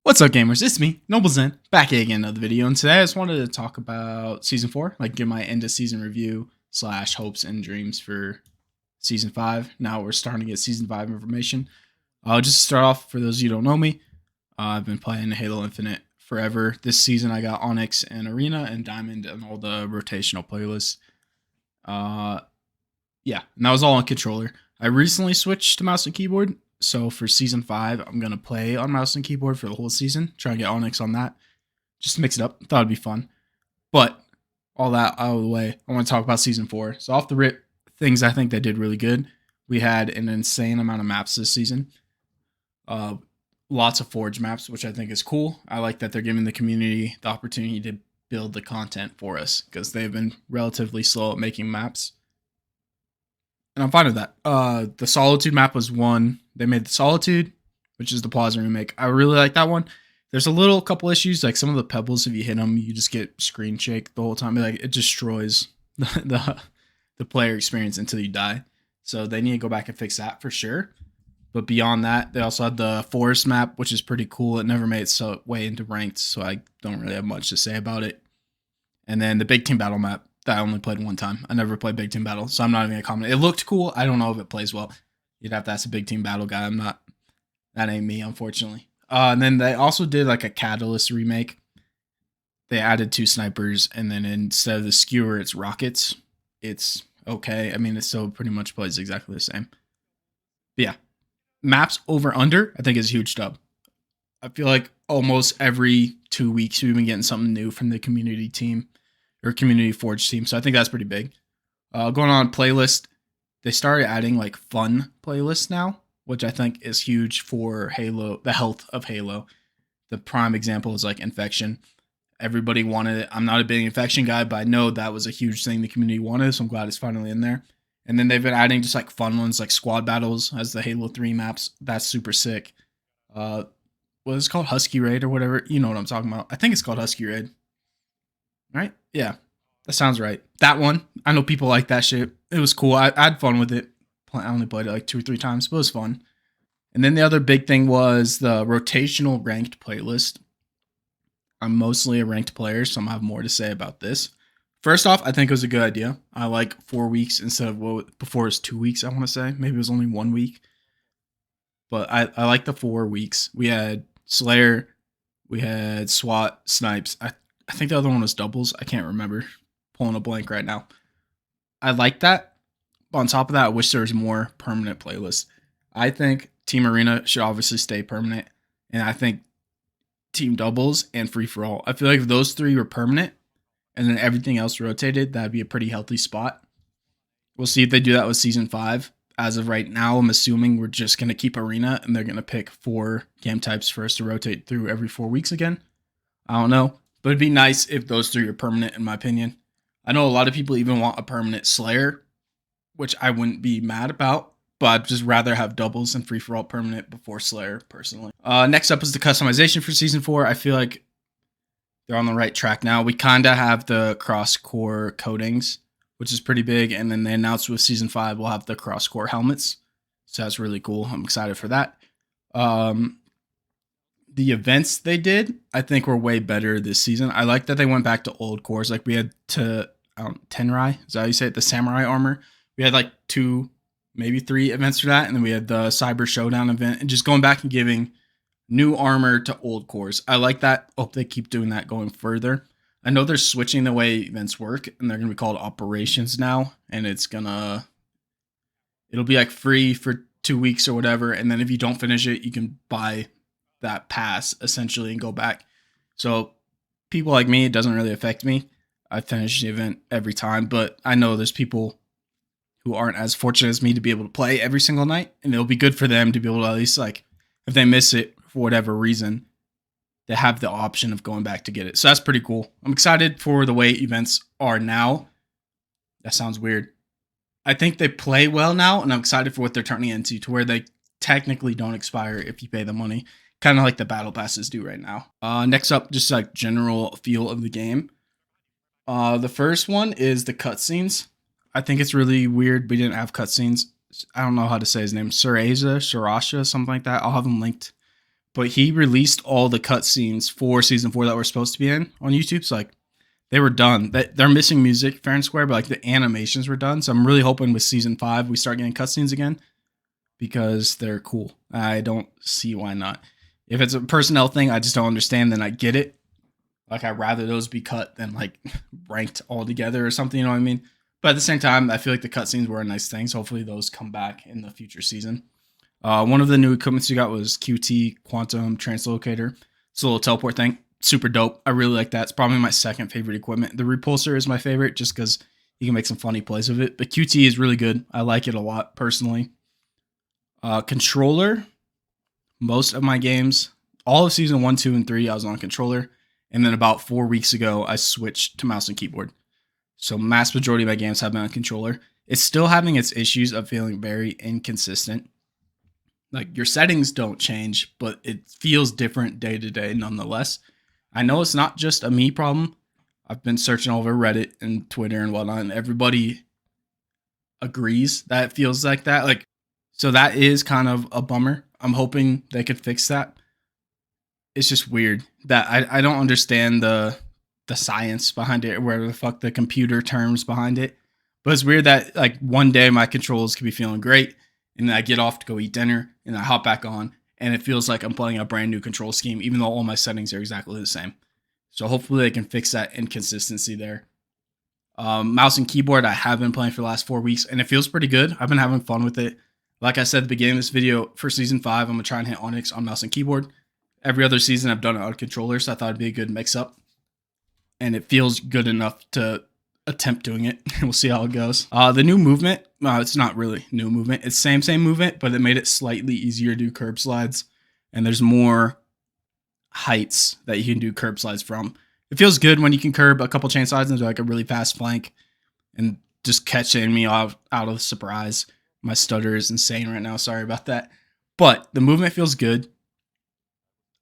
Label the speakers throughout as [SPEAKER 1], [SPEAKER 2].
[SPEAKER 1] What's up, gamers? It's me, Noble Zen, back at again another video, and today I just wanted to talk about Season 4, like give my end-of-season review / hopes and dreams for Season 5. Now we're starting to get Season 5 information. Just to start off, for those of you who don't know me, I've been playing Halo Infinite forever. This season I got Onyx and Arena and Diamond and all the rotational playlists. Yeah, and that was all on controller. I recently switched to mouse and keyboard. So for Season 5, I'm going to play on mouse and keyboard for the whole season. Try and get Onyx on that. Just to mix it up. Thought it'd be fun. But all that out of the way, I want to talk about Season 4. So off the rip, things I think they did really good. We had an insane amount of maps this season. Lots of Forge maps, which I think is cool. I like that they're giving the community the opportunity to build the content for us, because they've been relatively slow at making maps. And I'm fine with that. The Solitude map was one. They made the Solitude, which is the Plaza remake. I really like that one. There's a couple issues, like some of the pebbles, if you hit them, you just get screen shake the whole time. Like, it destroys the player experience until you die. So they need to go back and fix that for sure. But beyond that, they also had the Forest map, which is pretty cool. It never made its way into ranked, so I don't really have much to say about it. And then the Big Team Battle map that I only played one time. I never played Big Team Battle, so I'm not even going to comment. It looked cool. I don't know if it plays well. You'd have to ask a Big Team Battle guy. That ain't me, unfortunately. And then they also did like a Catalyst remake. They added 2 snipers, and then instead of the skewer, it's rockets. It's okay. I mean, it still pretty much plays exactly the same. But yeah, maps over under, I think is a huge dub. I feel like almost every 2 weeks we've been getting something new from the community team or community Forge team. So I think that's pretty big. Going on playlist, they started adding like fun playlists now, which I think is huge for Halo, the health of Halo. The prime example is like Infection. Everybody wanted it. I'm not a big Infection guy, but I know that was a huge thing the community wanted, so I'm glad it's finally in there. And then they've been adding just like fun ones like Squad Battles as the Halo 3 maps. That's super sick. What is it called? Husky Raid or whatever. You know what I'm talking about. I think it's called Husky Raid. Right? Yeah. That sounds right. That one. I know people like that shit. It was cool. I had fun with it. I only played it like 2 or 3 times, but it was fun. And then the other big thing was the rotational ranked playlist. I'm mostly a ranked player, so I'm going to have more to say about this. First off, I think it was a good idea. I like 4 weeks instead of before it was 2 weeks, I want to say. Maybe it was only 1 week. But I like the 4 weeks. We had Slayer. We had SWAT, Snipes. I think the other one was doubles. I can't remember. Pulling a blank right now. I like that. But on top of that, I wish there was more permanent playlists. I think Team Arena should obviously stay permanent. And I think Team Doubles and Free For All. I feel like if those 3 were permanent and then everything else rotated, that'd be a pretty healthy spot. We'll see if they do that with Season 5. As of right now, I'm assuming we're just going to keep Arena and they're going to pick 4 game types for us to rotate through every 4 weeks again. I don't know. But it'd be nice if those 3 are permanent, in my opinion. I know a lot of people even want a permanent Slayer, which I wouldn't be mad about, but I'd just rather have doubles and free for all permanent before Slayer, personally. Next up is the customization for Season 4. I feel like they're on the right track now. We kind of have the cross-core coatings, which is pretty big, and then they announced with Season 5 we'll have the cross-core helmets, so that's really cool. I'm excited for that. The events they did, I think, were way better this season. I like that they went back to old cores. Like we had Tenrai, is that how you say it? The Samurai armor. We had like 2, maybe 3 events for that. And then we had the Cyber Showdown event. And just going back and giving new armor to old cores. I like that. Hope they keep doing that going further. I know they're switching the way events work. And they're going to be called operations now. And it'll be like free for 2 weeks or whatever. And then if you don't finish it, you can buy that pass essentially and go back. So people like me, it doesn't really affect me. I finish the event every time, but I know there's people who aren't as fortunate as me to be able to play every single night, and it'll be good for them to be able to at least, like, if they miss it for whatever reason, they have the option of going back to get it. So that's pretty cool. I'm excited for the way events are now. That sounds weird. I think they play well now, and I'm excited for what they're turning into, to where they technically don't expire if you pay the money. Kind of like the battle passes do right now. Next up, just like general feel of the game. The first one is the cutscenes. I think it's really weird we didn't have cutscenes. I don't know how to say his name. Surasia, something like that. I'll have him linked but he released all the cutscenes for season 4 that were supposed to be in on YouTube. So like they were done. They're missing music, fair and square, but like the animations were done. So I'm really hoping with season 5 we start getting cutscenes again because they're cool. I don't see why not. If it's a personnel thing, I just don't understand. Then I get it. Like I'd rather those be cut than like ranked all together or something. You know what I mean? But at the same time, I feel like the cutscenes were a nice thing. So hopefully those come back in the future season. One of the new equipments you got was QT Quantum Translocator. It's a little teleport thing. Super dope. I really like that. It's probably my second favorite equipment. The Repulsor is my favorite just because you can make some funny plays with it. But QT is really good. I like it a lot personally. Controller. Most of my games, all of season 1, 2, and 3, I was on controller. And then about 4 weeks ago, I switched to mouse and keyboard. So mass majority of my games have been on controller. It's still having its issues of feeling very inconsistent. Like your settings don't change, but it feels different day to day nonetheless. I know it's not just a me problem. I've been searching all over Reddit and Twitter and whatnot, and everybody agrees that it feels like that. Like, so that is kind of a bummer. I'm hoping they could fix that. It's just weird that I don't understand the science behind it, or whatever the fuck the computer terms behind it. But it's weird that like one day my controls could be feeling great, and then I get off to go eat dinner, and I hop back on, and it feels like I'm playing a brand new control scheme, even though all my settings are exactly the same. So hopefully they can fix that inconsistency there. Mouse and keyboard I have been playing for the last 4 weeks, and it feels pretty good. I've been having fun with it. Like I said at the beginning of this video, for season 5, I'm going to try and hit Onyx on mouse and keyboard. Every other season I've done it on controller, so I thought it'd be a good mix-up. And it feels good enough to attempt doing it. We'll see how it goes. The new movement, it's not really new movement. It's same movement, but it made it slightly easier to do curb slides. And there's more heights that you can do curb slides from. It feels good when you can curb a couple chain slides into like a really fast flank and just catch the enemy out of surprise. My stutter is insane right now. Sorry about that. But the movement feels good.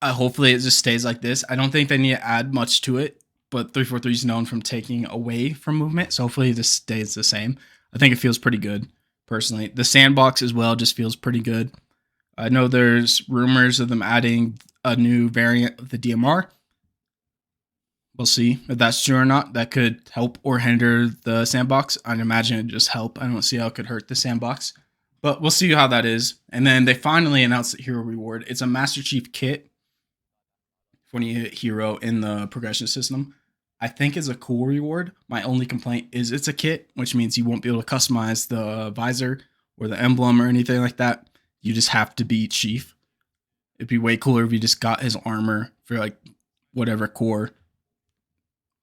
[SPEAKER 1] Hopefully it just stays like this. I don't think they need to add much to it, but 343 is known from taking away from movement, so hopefully this stays the same. I think it feels pretty good, personally. The sandbox as well just feels pretty good. I know there's rumors of them adding a new variant of the DMR. We'll see if that's true or not. That could help or hinder the sandbox. I'd imagine it'd just help. I don't see how it could hurt the sandbox, but we'll see how that is. And then they finally announced the hero reward. It's a Master Chief kit when you hit hero in the progression system. I think is a cool reward. My only complaint is it's a kit, which means you won't be able to customize the visor or the emblem or anything like that. You just have to be Chief. It'd be way cooler if you just got his armor for like whatever core.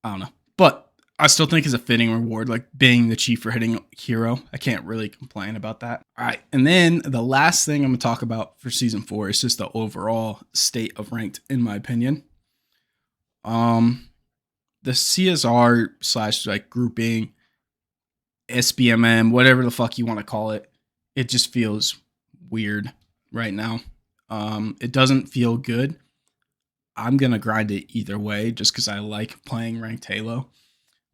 [SPEAKER 1] I don't know. But I still think it's a fitting reward, like being the Chief for hitting hero. I can't really complain about that. All right. And then the last thing I'm going to talk about for season 4 is just the overall state of ranked, in my opinion. The CSR / like grouping, SBMM, whatever the fuck you want to call it, it just feels weird right now. It doesn't feel good. I'm going to grind it either way just because I like playing ranked Halo.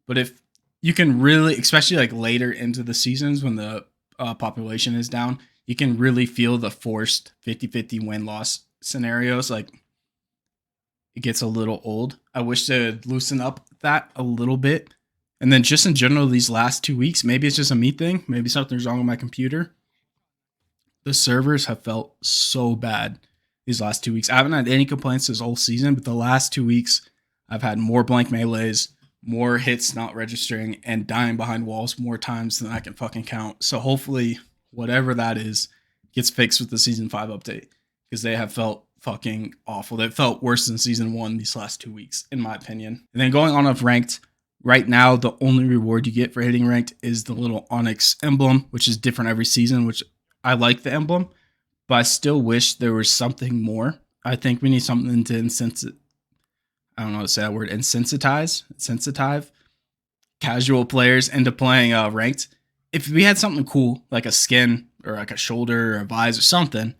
[SPEAKER 1] But if you can really, especially like later into the seasons when the population is down, you can really feel the forced 50-50 win-loss scenarios. Like, it gets a little old. I wish they'd loosen up that a little bit. And then just in general, these last 2 weeks, maybe it's just a me thing. Maybe something's wrong with my computer. The servers have felt so bad these last 2 weeks. I haven't had any complaints this whole season, but the last 2 weeks, I've had more blank melees, more hits not registering, and dying behind walls more times than I can fucking count. So hopefully, whatever that is, gets fixed with the Season 5 update. Because they have felt fucking awful. They felt worse than Season 1 these last 2 weeks, in my opinion. And then going on of ranked, right now, the only reward you get for hitting ranked is the little Onyx emblem, which is different every season, which I like the emblem. But I still wish there was something more. I think we need something to I don't know how to say that word, sensitize casual players into playing ranked. If we had something cool, like a skin or like a shoulder or a visor or something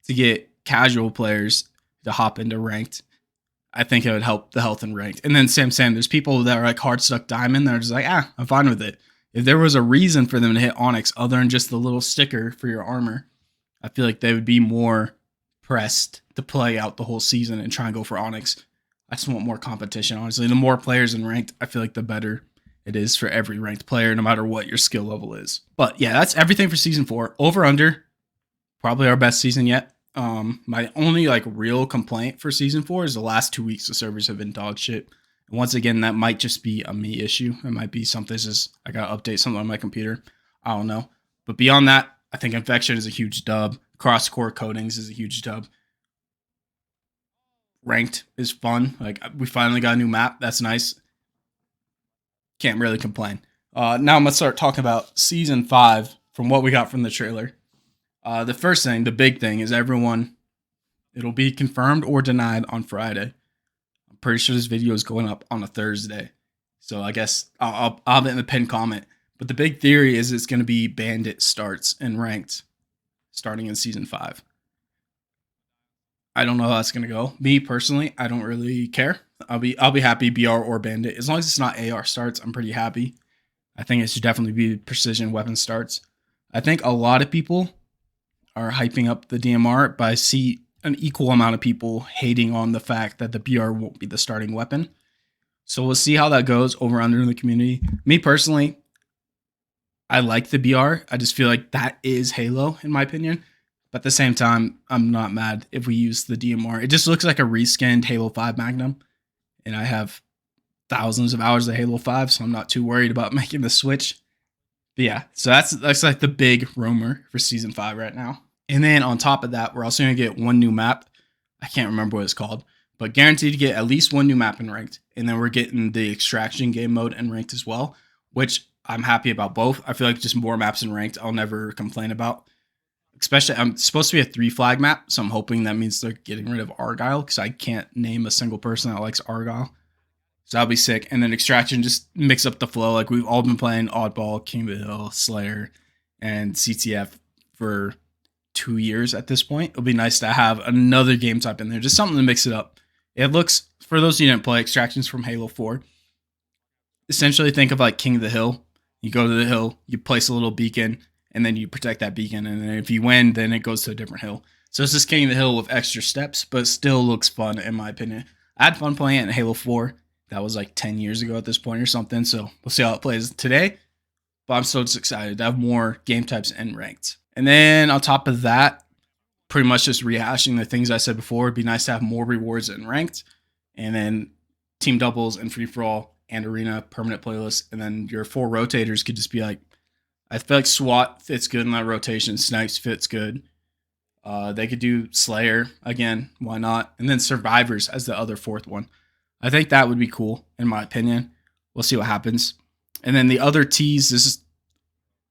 [SPEAKER 1] to get casual players to hop into ranked, I think it would help the health in ranked. And then same, there's people that are like hard stuck diamond that are just like, I'm fine with it. If there was a reason for them to hit Onyx other than just the little sticker for your armor, I feel like they would be more pressed to play out the whole season and try and go for Onyx. I just want more competition, honestly. The more players in ranked, I feel like the better it is for every ranked player, no matter what your skill level is. But yeah, that's everything for season 4. Over under, probably our best season yet. My only like real complaint for season 4 is the last 2 weeks the servers have been dog shit. And once again, that might just be a me issue. It might be something just I gotta update something on my computer. I don't know. But beyond that, I think Infection is a huge dub. Cross-core coatings is a huge dub. Ranked is fun. Like, we finally got a new map. That's nice. Can't really complain. Now I'm going to start talking about Season 5 from what we got from the trailer. The first thing, the big thing, is it'll be confirmed or denied on Friday. I'm pretty sure this video is going up on a Thursday. So I guess I'll have it in the pinned comment. But the big theory is it's going to be Bandit starts and ranked starting in Season 5. I don't know how that's gonna go. Me personally, I don't really care. I'll be happy BR or Bandit. As long as it's not AR starts, I'm pretty happy. I think it should definitely be precision weapon starts. I think a lot of people are hyping up the DMR, but I see an equal amount of people hating on the fact that the BR won't be the starting weapon. So we'll see how that goes over under in the community. Me personally, I like the BR. I just feel like that is Halo in my opinion. But at the same time, I'm not mad if we use the DMR. It just looks like a reskinned Halo 5 Magnum. And I have thousands of hours of Halo 5, so I'm not too worried about making the switch. But yeah, so that's like the big rumor for Season 5 right now. And then on top of that, we're also going to get one new map. I can't remember what it's called. But guaranteed to get at least one new map in ranked. And then we're getting the extraction game mode in ranked as well. Which I'm happy about both. I feel like just more maps in ranked I'll never complain about. Especially, I'm supposed to be a 3 flag map, so I'm hoping that means they're getting rid of Argyle, because I can't name a single person that likes Argyle. So that'll be sick. And then Extraction, just mix up the flow. Like, we've all been playing Oddball, King of the Hill, Slayer, and CTF for 2 years at this point. It'll be nice to have another game type in there, just something to mix it up. It looks, for those who didn't play, Extraction's from Halo 4. Essentially, think of like King of the Hill. You go to the hill, you place a little beacon, and then you protect that beacon, and then if you win, then it goes to a different hill. So it's just King of the Hill with extra steps, but still looks fun in my opinion. I had fun playing it in Halo 4. That was like 10 years ago at this point or something, so we'll see how it plays today. But I'm so just excited to have more game types and ranked. And then on top of that, pretty much just rehashing the things I said before. It'd be nice to have more rewards in ranked, and then team doubles and free-for-all and arena permanent playlists, and then your 4 rotators could just be like, I feel like SWAT fits good in that rotation. Snipes fits good. They could do Slayer again. Why not? And then Survivors as the other 4th one. I think that would be cool, in my opinion. We'll see what happens. And then the other tease,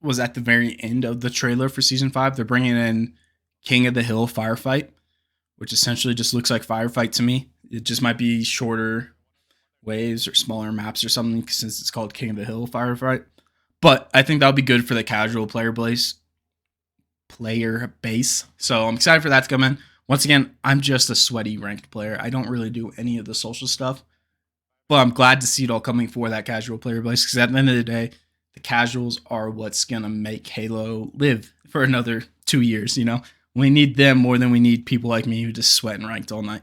[SPEAKER 1] was at the very end of the trailer for Season 5. They're bringing in King of the Hill Firefight, which essentially just looks like Firefight to me. It just might be shorter waves or smaller maps or something, since it's called King of the Hill Firefight. But I think that'll be good for the casual player base. So I'm excited for that to come in. Once again, I'm just a sweaty ranked player. I don't really do any of the social stuff. But I'm glad to see it all coming for that casual player base, because at the end of the day, the casuals are what's going to make Halo live for another 2 years, you know? We need them more than we need people like me who just sweat and ranked all night.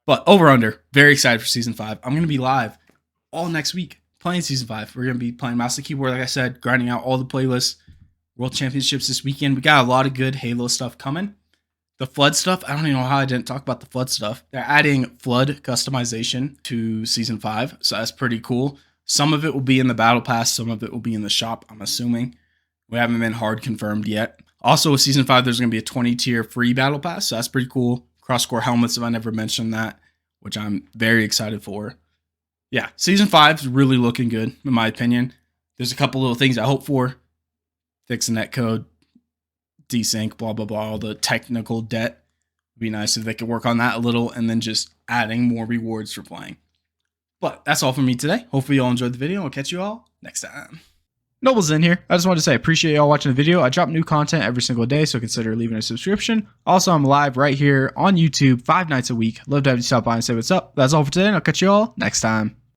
[SPEAKER 1] But over under, very excited for Season 5. I'm going to be live all next week playing Season 5. We're going to be playing Mouse and Keyboard, like I said, grinding out all the playlists. World Championships this weekend. We got a lot of good Halo stuff coming. The Flood stuff, I don't even know how I didn't talk about the Flood stuff. They're adding Flood customization to Season 5, so that's pretty cool. Some of it will be in the Battle Pass, some of it will be in the shop, I'm assuming. We haven't been hard confirmed yet. Also, with Season 5, there's going to be a 20-tier free Battle Pass, so that's pretty cool. Cross-core helmets, if I never mentioned that, which I'm very excited for. Yeah, Season 5 is really looking good, in my opinion. There's a couple little things I hope for. Fix the netcode, desync, blah, blah, blah, all the technical debt. It'd be nice if they could work on that a little, and then just adding more rewards for playing. But that's all from me today. Hopefully you all enjoyed the video. I'll catch you all next time. Noble's in here. I just wanted to say I appreciate y'all watching the video. I drop new content every single day, so consider leaving a subscription. Also, I'm live right here on YouTube 5 nights a week. Love to have you stop by and say what's up. That's all for today, and I'll catch you all next time.